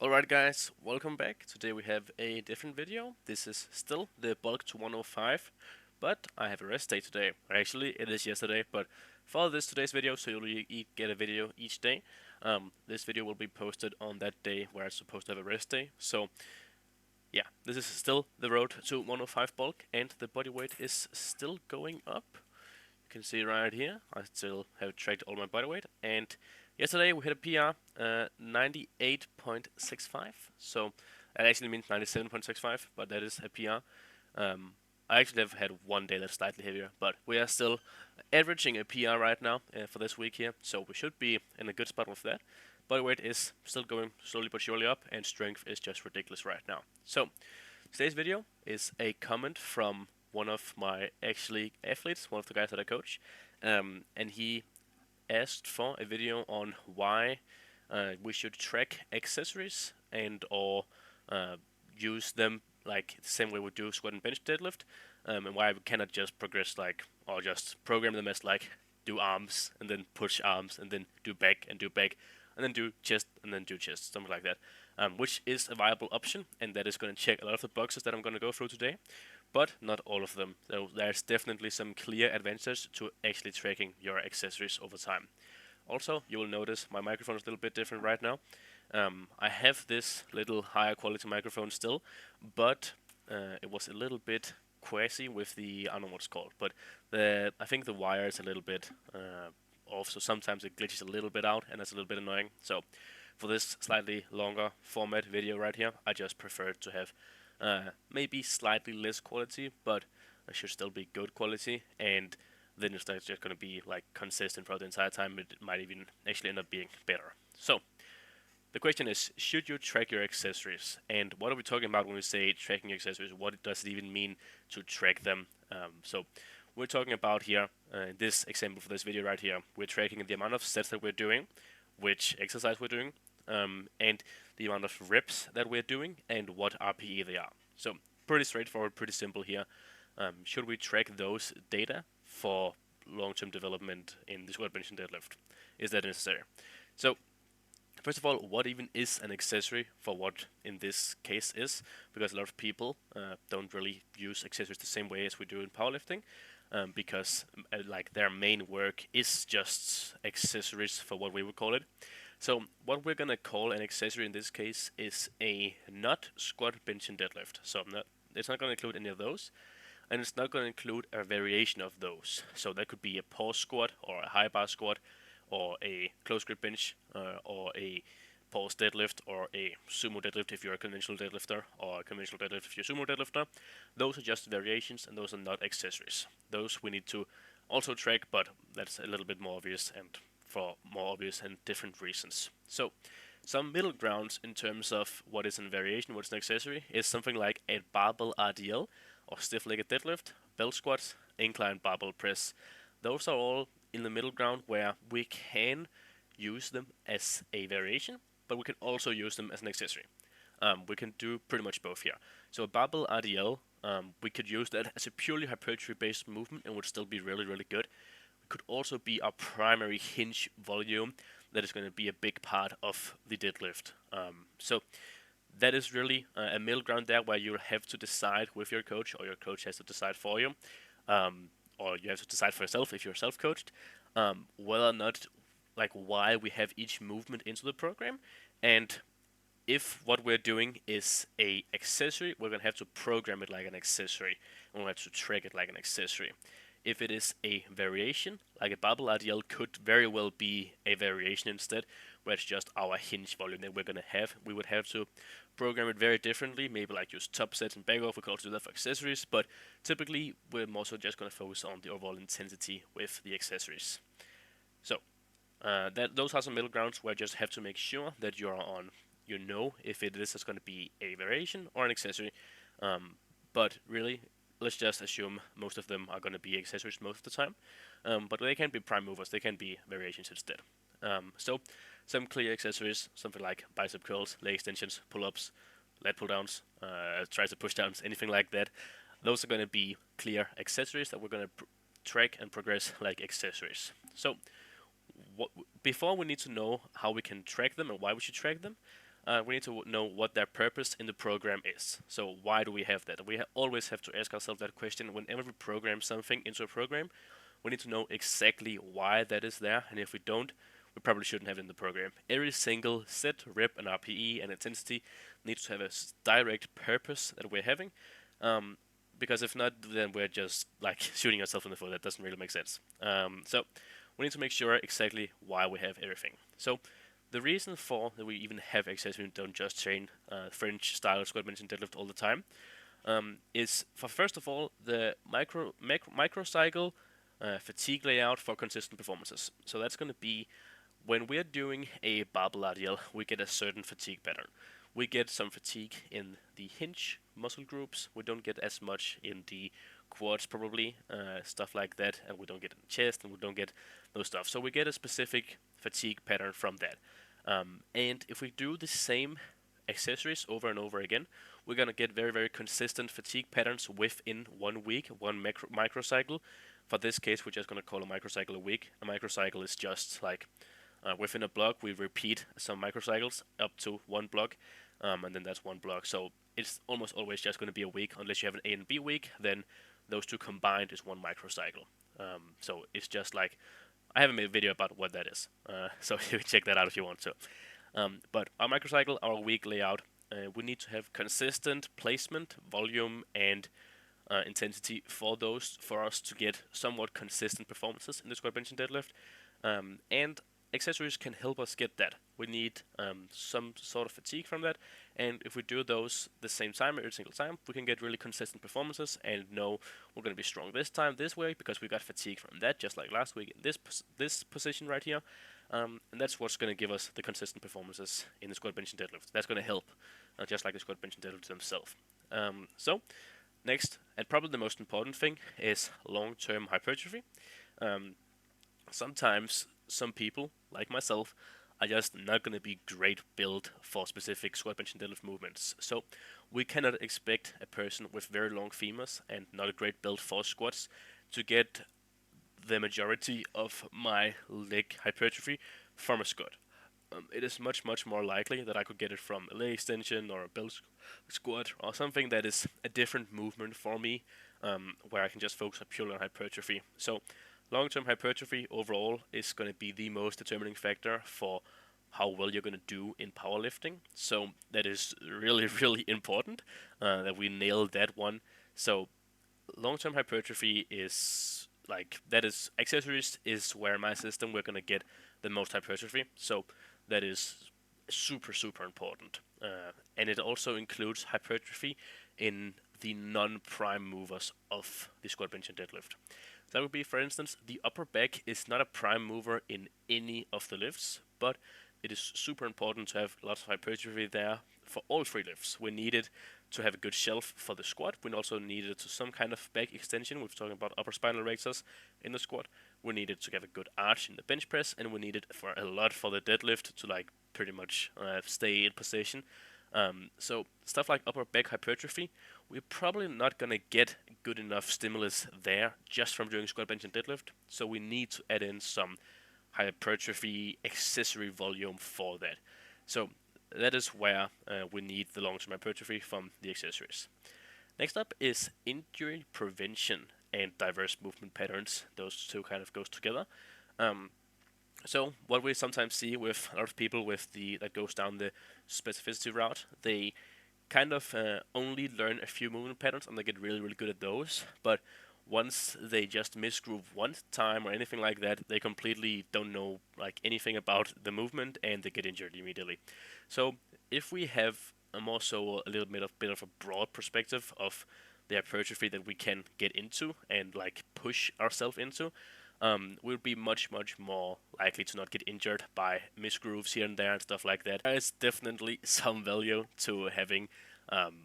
Alright guys, welcome back. Today we have a different video. This is still the bulk to 105, but I have a rest day today. Actually, it is yesterday, but for today's video, so you'll get a video each day. This video will be posted on that day where I'm supposed to have a rest day. So yeah, this is still the road to 105 bulk, and the body weight is still going up. You can see right here, I still have tracked all my body weight, and yesterday we hit a PR, 98.65, so that actually means 97.65, but that is a PR. I actually have had one day that's slightly heavier, but we are still averaging a PR right now for this week here, so we should be in a good spot with that. Body weight is still going slowly but surely up, and strength is just ridiculous right now. So, today's video is a comment from one of my actually athletes, one of the guys that I coach, and he asked for a video on why we should track accessories and or use them like the same way we do squat and bench deadlift, and why we cannot just progress like or just program them as like do arms and then push arms and then do back and then do chest and then do chest, something like that, which is a viable option, and that is going to check a lot of the boxes that I'm going to go through today, but not all of them. So there's definitely some clear advantages to actually tracking your accessories over time. Also, you will notice my microphone is a little bit different right now. I have this little higher quality microphone still, but it was a little bit quasi with the, I don't know what it's called, but I think the wire is a little bit off, so sometimes it glitches a little bit out, and that's a little bit annoying. So for this slightly longer format video right here, I just prefer to have maybe slightly less quality, but it should still be good quality, and then it's not just going to be like consistent for the entire time. It might even actually end up being better. So the question is, should you track your accessories? And what are we talking about when we say tracking accessories? What does it even mean to track them? So we're talking about here, this example for this video right here, we're tracking the amount of sets that we're doing, which exercise we're doing, and the amount of reps that we're doing, and what RPE they are. So pretty straightforward, pretty simple here. Should we track those data for long-term development in the squat, bench, and deadlift? Is that necessary? So first of all, what even is an accessory for what in this case is? Because a lot of people don't really use accessories the same way as we do in powerlifting, because like their main work is just accessories for what we would call it. So what we're gonna call an accessory in this case is a not squat, bench, and deadlift. So it's not gonna include any of those, and it's not gonna include a variation of those. So that could be a pause squat or a high bar squat, or a close grip bench, or a pause deadlift, or a sumo deadlift if you're a conventional deadlifter, or a conventional deadlift if you're a sumo deadlifter. Those are just variations, and those are not accessories. Those we need to also track, but that's a little bit more obvious and for more obvious and different reasons. So some middle grounds in terms of what is a variation, what is an accessory, is something like a barbell RDL, or stiff-legged deadlift, belt squats, incline barbell press. Those are all in the middle ground where we can use them as a variation, but we can also use them as an accessory. We can do pretty much both here. So a barbell RDL, we could use that as a purely hypertrophy-based movement and would still be really, really good. It could also be our primary hinge volume that is going to be a big part of the deadlift. So that is really a middle ground there where you have to decide with your coach, or your coach has to decide for you, or you have to decide for yourself if you're self-coached, whether or not, like, why we have each movement into the program, and if what we're doing is a accessory, we're gonna have to program it like an accessory, and we'll have to track it like an accessory. If it is a variation, like a barbell RDL could very well be a variation instead, where it's just our hinge volume that we're gonna have. We would have to program it very differently, maybe like use top sets and back off. We could also do that for accessories, but typically we're also just gonna focus on the overall intensity with the accessories. So those are some middle grounds where you just have to make sure that you're on, you know, if it is going to be a variation or an accessory. But really, let's just assume most of them are going to be accessories most of the time. But they can be prime movers, they can be variations instead. So some clear accessories, something like bicep curls, leg extensions, pull-ups, lat pull-downs, tricep push-downs, anything like that. Those are going to be clear accessories that we're going to track and progress like accessories. So before we need to know how we can track them and why we should track them, we need to know what their purpose in the program is. So why do we have that? We always have to ask ourselves that question whenever we program something into a program. We need to know exactly why that is there, and if we don't, we probably shouldn't have it in the program. Every single set, rep, and RPE and intensity needs to have a direct purpose that we're having. Um, because if not, then we're just like shooting ourselves in the foot. That doesn't really make sense. So we need to make sure exactly why we have everything. So the reason for that we even have accessories and don't just train French style squat, bench, and deadlift all the time is for first of all the microcycle fatigue layout for consistent performances. So that's going to be when we're doing a barbell RDL, we get a certain fatigue pattern. We get some fatigue in the hinge muscle groups. We don't get as much in the quads, probably, stuff like that, and we don't get in the chest, and we don't get those stuff. So we get a specific fatigue pattern from that. And if we do the same accessories over and over again, we're gonna get very, very consistent fatigue patterns within 1 week, one microcycle. For this case, we're just gonna call a microcycle a week. A microcycle is just like within a block, we repeat some microcycles up to one block, and then that's one block. So it's almost always just going to be a week, unless you have an A and B week. Then those two combined is one microcycle. So it's just like I haven't made a video about what that is, so you can check that out if you want to. But our microcycle, our week layout, we need to have consistent placement, volume, and intensity for those for us to get somewhat consistent performances in the squat, bench, and deadlift. And accessories can help us get that. We need some sort of fatigue from that, and if we do those the same time every single time, we can get really consistent performances and know we're going to be strong this time this way because we got fatigue from that, just like last week in this position right here. And that's what's going to give us the consistent performances in the squat, bench, and deadlift. That's going to help, just like the squat, bench, and deadlift themselves. So next, and probably the most important thing, is long-term hypertrophy. Sometimes some people, like myself, are just not going to be great built for specific squat, bench, and deadlift movements. So we cannot expect a person with very long femurs and not a great build for squats to get the majority of my leg hypertrophy from a squat. It is much, much more likely that I could get it from a leg extension or a belt squat or something that is a different movement for me, where I can just focus purely on hypertrophy. So long-term hypertrophy overall is going to be the most determining factor for how well you're going to do in powerlifting. So that is really, really important that we nail that one. So long-term hypertrophy is like that is accessories is where my system we're going to get the most hypertrophy. So that is super, super important. And it also includes hypertrophy in the non-prime movers of the squat, bench, and deadlift. That would be, for instance, the upper back is not a prime mover in any of the lifts, but it is super important to have lots of hypertrophy there for all three lifts. We need it to have a good shelf for the squat. We also need it to some kind of back extension. We're talking about upper spinal rectors in the squat. We need it to have a good arch in the bench press, and we need it for a lot for the deadlift to like pretty much stay in position. So stuff like upper back hypertrophy, we're probably not going to get good enough stimulus there just from doing squat, bench, and deadlift. So we need to add in some hypertrophy accessory volume for that. So that is where we need the long-term hypertrophy from the accessories. Next up is injury prevention and diverse movement patterns. Those two kind of goes together. So what we sometimes see with a lot of people with the that goes down the specificity route, they kind of only learn a few movement patterns and they get really, really good at those. But once they just misgroove one time or anything like that, they completely don't know like anything about the movement and they get injured immediately. So if we have a more so a little bit of a broad perspective of the hypertrophy that we can get into and like push ourselves into, we'll be much, much more likely to not get injured by misgrooves here and there and stuff like that. There's definitely some value to having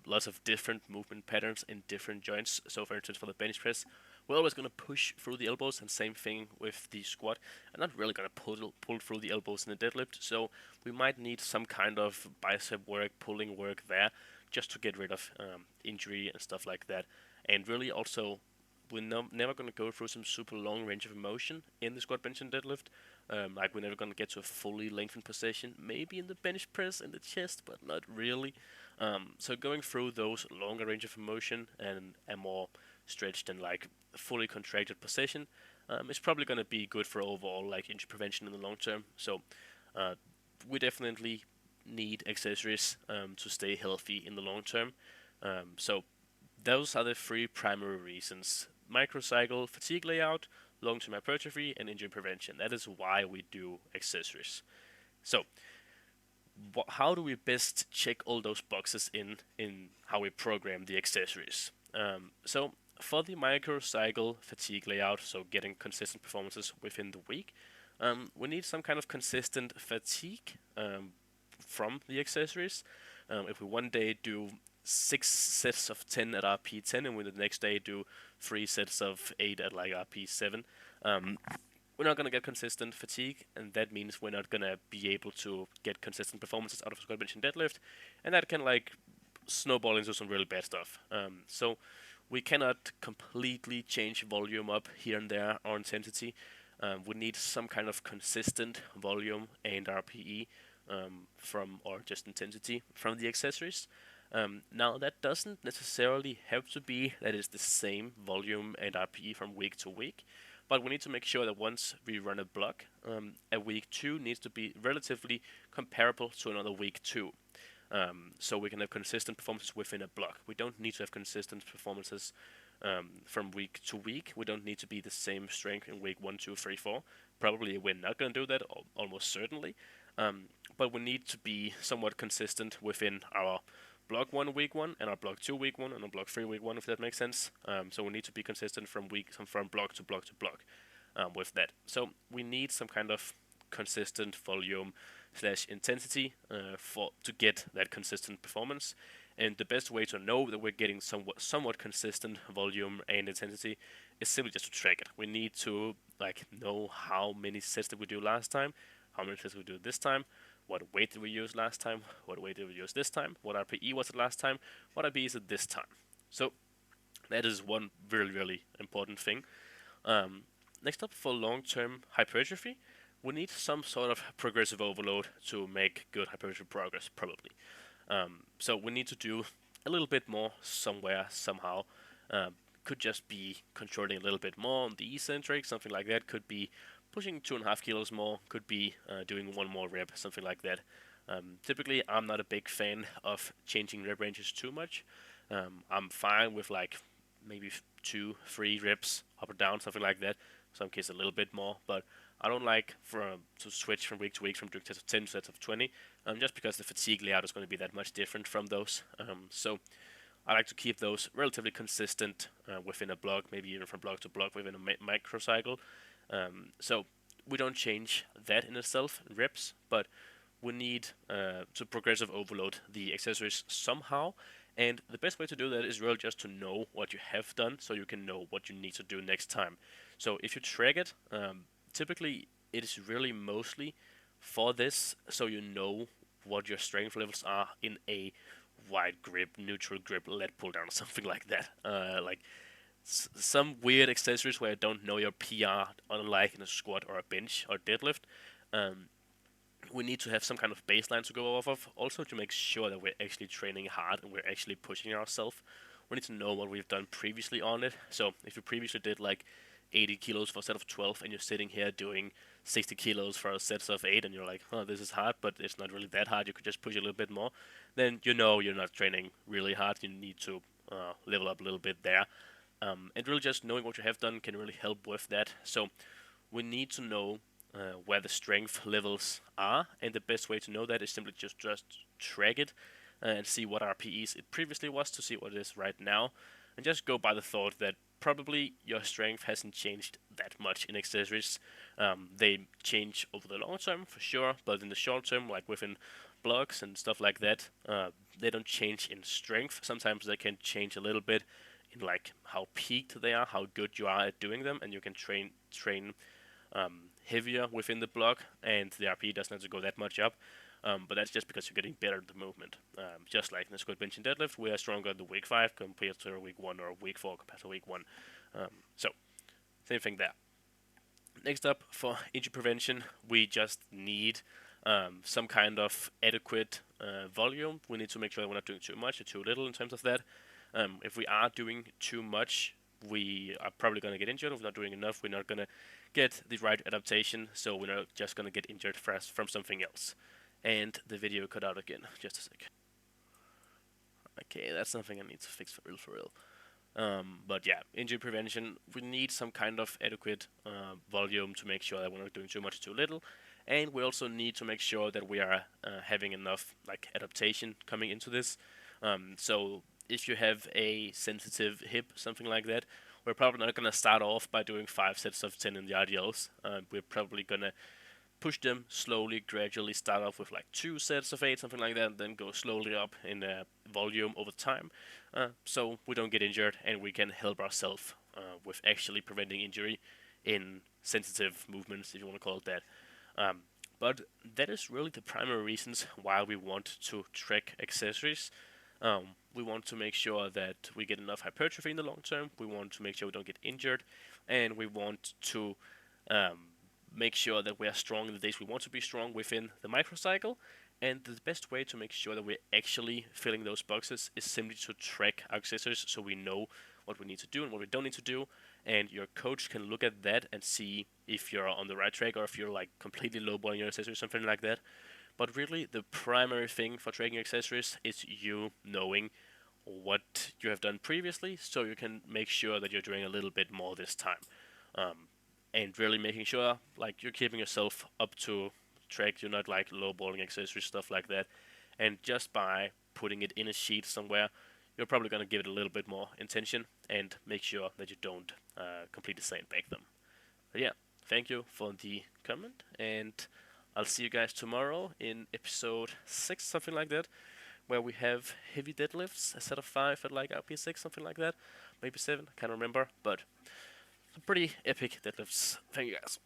lots of different movement patterns in different joints. So for instance, for the bench press, we're always going to push through the elbows, and same thing with the squat. I'm not really going to pull through the elbows in the deadlift, so we might need some kind of bicep work, pulling work there, just to get rid of injury and stuff like that. And really also, we're never going to go through some super long range of motion in the squat, bench, and deadlift. Like we're never gonna get to a fully lengthened position. Maybe in the bench press and the chest, but not really. So going through those longer range of motion and a more stretched and like fully contracted position is probably gonna be good for overall like injury prevention in the long term. So uh, we definitely need accessories to stay healthy in the long term. So those are the three primary reasons: microcycle, fatigue layout, long-term hypertrophy, and injury prevention. That is why we do accessories. So how do we best check all those boxes in how we program the accessories? So for the microcycle fatigue layout, so getting consistent performances within the week, we need some kind of consistent fatigue from the accessories. If we one day do 6 sets of 10 at RP10 and we the next day do 3 sets of 8 at like RP7, um, we're not going to get consistent fatigue, and that means we're not going to be able to get consistent performances out of squat, bench, and deadlift, and that can like snowball into some really bad stuff. So we cannot completely change volume up here and there or intensity. We need some kind of consistent volume and RPE from, or just intensity from the accessories. Now that doesn't necessarily have to be that it's the same volume and RPE from week to week, but we need to make sure that once we run a block, a week two needs to be relatively comparable to another week two. So we can have consistent performances within a block. We don't need to have consistent performances from week to week. We don't need to be the same strength in week 1, 2, 3, 4. Probably we're not going to do that, almost certainly. But we need to be somewhat consistent within our block 1 week 1 and our block 2 week 1 and our block 3 week 1, if that makes sense. So we need to be consistent from block to block to block with that. So we need some kind of consistent volume slash intensity for to get that consistent performance. And the best way to know that we're getting somewhat consistent volume and intensity is simply just to track it. We need to like know how many sets did we do last time, how many sets we do this time, what weight did we use last time, what weight did we use this time, what RPE was it last time, what RPE is it this time. So that is one really, really important thing. Next up, for long-term hypertrophy, we need some sort of progressive overload to make good hypertrophy progress, probably. So we need to do a little bit more somewhere, somehow. Could just be controlling a little bit more on the eccentric, something like that. Could be pushing 2.5 kilos more. Could be doing one more rep, something like that. Typically, I'm not a big fan of changing rep ranges too much. I'm fine with like maybe 2, 3 reps up or down, something like that. Some cases a little bit more, but I don't like to switch from week to week from doing sets of 10 to sets of 20, just because the fatigue layout is going to be that much different from those. So I like to keep those relatively consistent within a block, maybe even from block to block within a microcycle. So we don't change that in itself in reps, but we need to progressive overload the accessories somehow. And the best way to do that is really just to know what you have done so you can know what you need to do next time. So if you track it, typically it is really mostly for this so you know what your strength levels are in a wide grip, neutral grip, lat pull down, something like that. Like some weird accessories where I don't know your PR, unlike in a squat or a bench or deadlift. Um, we need to have some kind of baseline to go off of, also to make sure that we're actually training hard and we're actually pushing ourselves. We need to know what we've done previously on it. So if you previously did like 80 kilos for a set of 12 and you're sitting here doing 60 kilos for a set of 8 and you're like, oh, this is hard, but it's not really that hard, you could just push a little bit more, then you know you're not training really hard. You need to level up a little bit there. And really just knowing what you have done can really help with that. So we need to know where the strength levels are, and the best way to know that is simply just track it and see what RPEs it previously was to see what it is right now, and just go by the thought that probably your strength hasn't changed that much in accessories. They change over the long term for sure, but in the short term, like within blocks and stuff like that, they don't change in strength. Sometimes they can change a little bit in like how peaked they are, how good you are at doing them, and you can train heavier within the block, and the RPE doesn't have to go that much up. But that's just because you're getting better at the movement. Just like in the squat, bench, and deadlift, we are stronger in the week 5 compared to week 1, or week 4 compared to week 1. So, same thing there. next up, for injury prevention, we just need some kind of adequate volume. We need to make sure that we're not doing too much or too little in terms of that. If we are doing too much, we are probably going to get injured. If we're not doing enough, we're not going to get the right adaptation, so we're not just going to get injured from something else. And the video cut out again. Just a sec. Okay, that's something I need to fix for real. But yeah, injury prevention, we need some kind of adequate volume to make sure that we're not doing too much or too little. And we also need to make sure that we are having enough like adaptation coming into this. So if you have a sensitive hip, something like that, we're probably not going to start off by doing 5 sets of 10 in the RDLs. We're probably going to push them slowly, gradually start off with like 2 sets of 8, something like that, and then go slowly up in volume over time, so we don't get injured and we can help ourselves with actually preventing injury in sensitive movements, if you want to call it that. But that is really the primary reasons why we want to track accessories. We want to make sure that we get enough hypertrophy in the long term. We want to make sure we don't get injured, and we want to make sure that we are strong in the days we want to be strong within the microcycle. And the best way to make sure that we're actually filling those boxes is simply to track our accessories, so we know what we need to do and what we don't need to do. And your coach can look at that and see if you're on the right track or if you're like completely lowballing your accessories, something like that. But really, the primary thing for tracking accessories is you knowing what you have done previously, so you can make sure that you're doing a little bit more this time. And really making sure like you're keeping yourself up to track, you're not like lowballing accessories, stuff like that. And just by putting it in a sheet somewhere, you're probably going to give it a little bit more intention and make sure that you don't completely sandbag them. But yeah, thank you for the comment, and I'll see you guys tomorrow in episode 6, something like that, where we have heavy deadlifts, a set of 5 at like RP6, something like that, maybe 7, I can't remember, but some pretty epic deadlifts. Thank you guys.